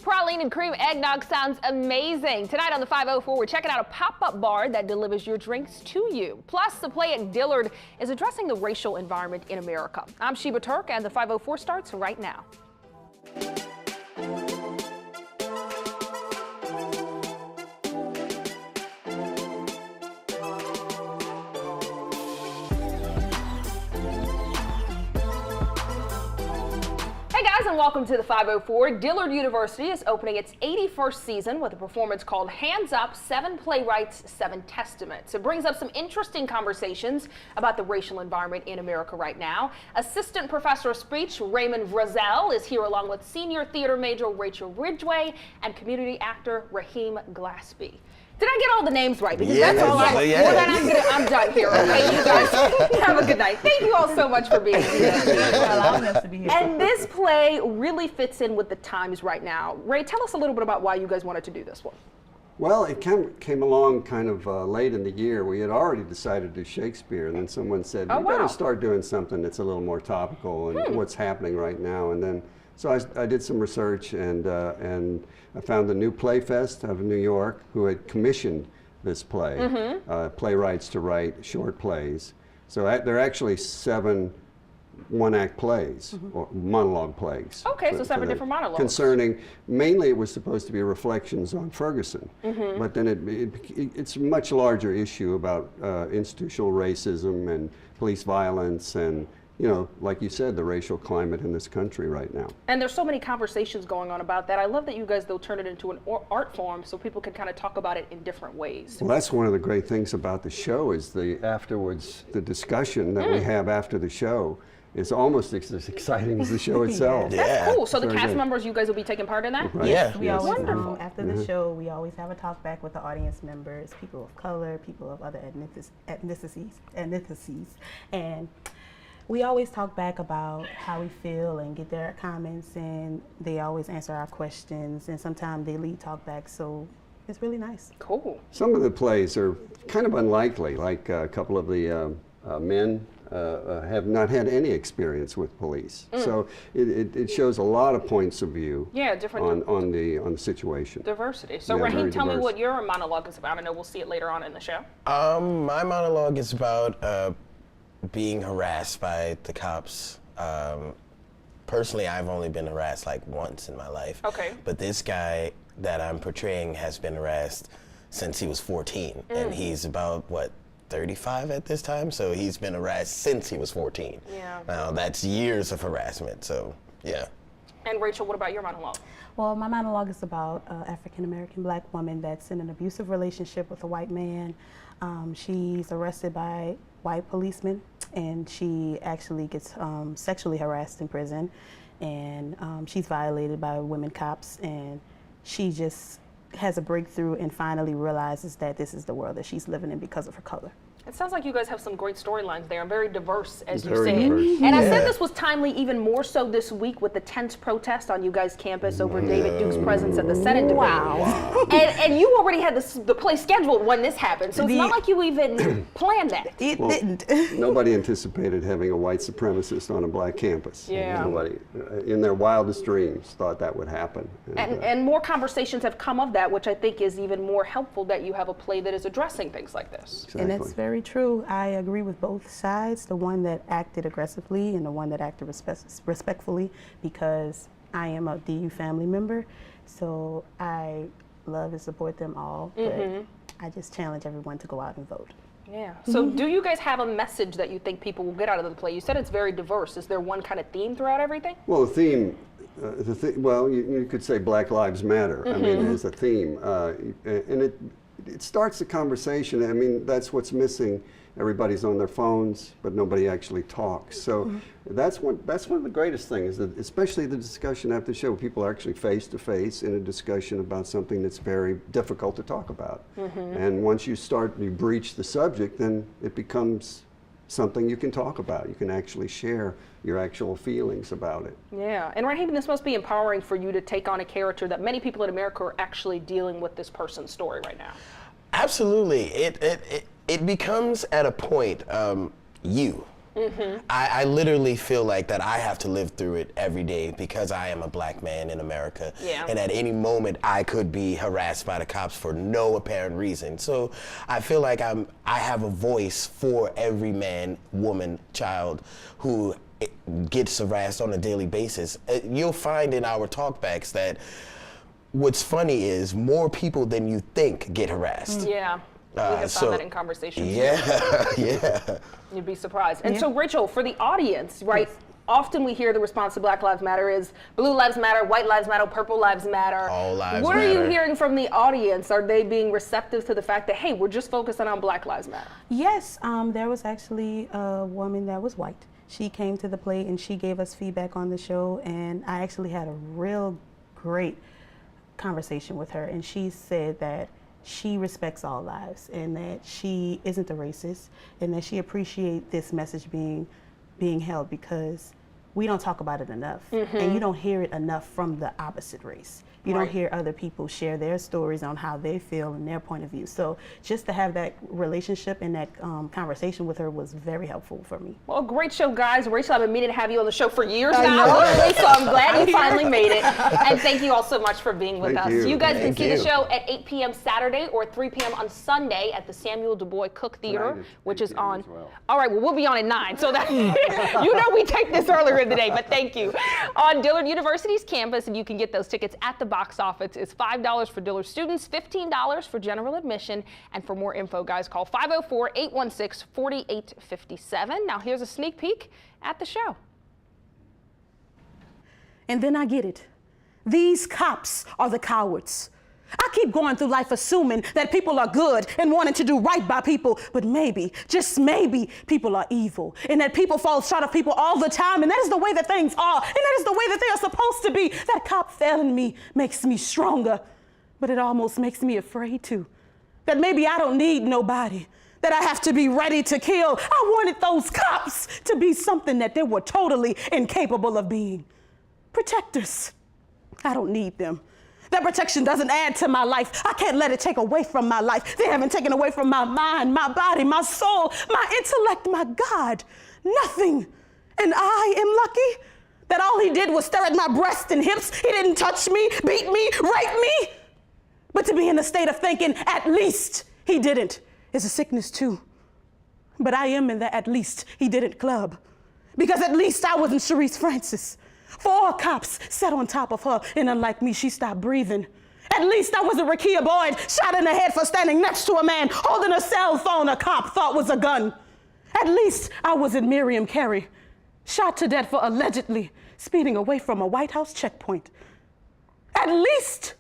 praline and cream eggnog sounds amazing. Tonight on the 504, we're checking out a pop-up bar that delivers your drinks to you. Plus, the play at Dillard is addressing the racial environment in America. I'm Sheba Turk, and the 504 starts right now. Hey guys, and welcome to the 504. Dillard University is opening its 81st season with a performance called Hands Up, 7 Playwrights, 7 Testaments. It brings up some interesting conversations about the racial environment in America right now. Assistant Professor of Speech Raymond Vrazel is here along with Senior Theater Major Rachel Ridgeway and Community Actor Rahim Glaspy. Did I get all the names right? Because that's all I want. Well, I'm done here, okay? You guys have a good night. Thank you all so much for being here. Allowing us to be here. And this play really fits in with the times right now. Ray, tell us a little bit about why you guys wanted to do this one. Well, it came along kind of late in the year. We had already decided to do Shakespeare, and then someone said, we better start doing something that's a little more topical and what's happening right now. And then, so I did some research, and I found the New Play Fest of New York, who had commissioned this play, Playwrights to write short plays. So there are actually 7 one-act plays, or monologue plays. Okay, so 7 different monologues. Concerning, mainly it was supposed to be reflections on Ferguson, but then it's a much larger issue about institutional racism and police violence and, you know, like you said, the racial climate in this country right now. And there's so many conversations going on about that. I love that you guys, though, turn it into an art form so people can kind of talk about it in different ways. Well, that's one of the great things about the show is the discussion that we have after the show is almost as exciting as the show itself. That's cool. So the cast members, you guys will be taking part in that? Right. Yeah. We always, wonderful. After the show, we always have a talk back with the audience members, people of color, people of other ethnicities, and we always talk back about how we feel and get their comments, and they always answer our questions, and sometimes they lead talk back, so it's really nice. Cool. Some of the plays are kind of unlikely, like a couple of the men have not had any experience with police. So it shows a lot of points of view on the situation. Diversity. So Rahim, tell me what your monologue is about. I know we'll see it later on in the show. My monologue is about being harassed by the cops. Personally, I've only been harassed like once in my life. Okay. But this guy that I'm portraying has been harassed since he was 14, and he's about, what, 35 at this time? So he's been harassed since he was 14. Yeah. Now, that's years of harassment, so yeah. And Rachel, what about your monologue? Well, my monologue is about an African-American black woman that's in an abusive relationship with a white man. She's arrested by white policemen, and she actually gets sexually harassed in prison, and she's violated by women cops, and she just has a breakthrough and finally realizes that this is the world that she's living in because of her color. It sounds like you guys have some great storylines there and very diverse, as you Very said. diverse. And I said this was timely even more so this week with the tense protest on you guys' campus over David Duke's presence at the Senate debate. Wow. And you already had the play scheduled when this happened, so it's not like you even planned that. It didn't. Nobody anticipated having a white supremacist on a black campus. Yeah. Nobody, in their wildest dreams, thought that would happen. And more conversations have come of that, which I think is even more helpful that you have a play that is addressing things like this. Exactly. And that's very true. I agree with both sides, the one that acted aggressively and the one that acted respectfully, because I am a DU family member, so I love and support them all, but I just challenge everyone to go out and vote. Yeah. So do you guys have a message that you think people will get out of the play? You said it's very diverse. Is there one kind of theme throughout everything? Well, the theme, well, you could say Black Lives Matter. I mean, as a theme, and it starts the conversation. I mean, that's what's missing. Everybody's on their phones, but nobody actually talks. So that's one of the greatest things, that especially the discussion after the show. People are actually face to face in a discussion about something that's very difficult to talk about. And once you breach the subject, then it becomes something you can talk about. You can actually share your actual feelings about it. Yeah, and Rahim, this must be empowering for you to take on a character that many people in America are actually dealing with this person's story right now. Absolutely. It becomes at a point you. I literally feel like that I have to live through it every day because I am a black man in America. Yeah. And at any moment I could be harassed by the cops for no apparent reason. So I feel like I have a voice for every man, woman, child who gets harassed on a daily basis. You'll find in our talkbacks that what's funny is more people than you think get harassed. Yeah. We have found that in conversations. Yeah, yeah. You'd be surprised. And so, Rachel, for the audience, right? Yes. Often we hear the response to Black Lives Matter is Blue Lives Matter, White Lives Matter, Purple Lives Matter. All lives what matter. Are you hearing from the audience? Are they being receptive to the fact that, hey, we're just focusing on Black Lives Matter? Yes, there was actually a woman that was white. She came to the play and she gave us feedback on the show, and I actually had a real great conversation with her, and she said that she respects all lives and that she isn't a racist and that she appreciates this message being held because we don't talk about it enough, and you don't hear it enough from the opposite race. You don't hear other people share their stories on how they feel and their point of view. So just to have that relationship and that conversation with her was very helpful for me. Well, great show, guys. Rachel, I've been meaning to have you on the show for years now, so I'm glad you finally made it. And thank you all so much for being with us. You guys can see the show at 8 p.m. Saturday or 3 p.m. on Sunday at the Samuel Du Bois Cook Theater, which is on. All right, well, we'll be on at 9, so that you know we take this earlier in the day, but thank you. On Dillard University's campus, and you can get those tickets at the box office. It's $5 for Dillard students, $15 for general admission. And for more info, guys, call 504-816-4857. Now here's a sneak peek at the show. And then I get it. These cops are the cowards. I keep going through life assuming that people are good and wanting to do right by people, but maybe, just maybe, people are evil, and that people fall short of people all the time, and that is the way that things are, and that is the way that they are supposed to be. That cop failing me makes me stronger, but it almost makes me afraid too. That maybe I don't need nobody, that I have to be ready to kill. I wanted those cops to be something that they were totally incapable of being. Protectors. I don't need them. That protection doesn't add to my life. I can't let it take away from my life. They haven't taken away from my mind, my body, my soul, my intellect, my God. Nothing. And I am lucky that all he did was stare at my breast and hips. He didn't touch me, beat me, rape me. But to be in the state of thinking, at least he didn't, is a sickness too. But I am in the at least he didn't club. Because at least I wasn't Sharice Francis. 4 cops sat on top of her, and unlike me, she stopped breathing. At least I wasn't Rakia Boyd, shot in the head for standing next to a man holding a cell phone a cop thought was a gun. At least I wasn't Miriam Carey, shot to death for allegedly speeding away from a White House checkpoint. At least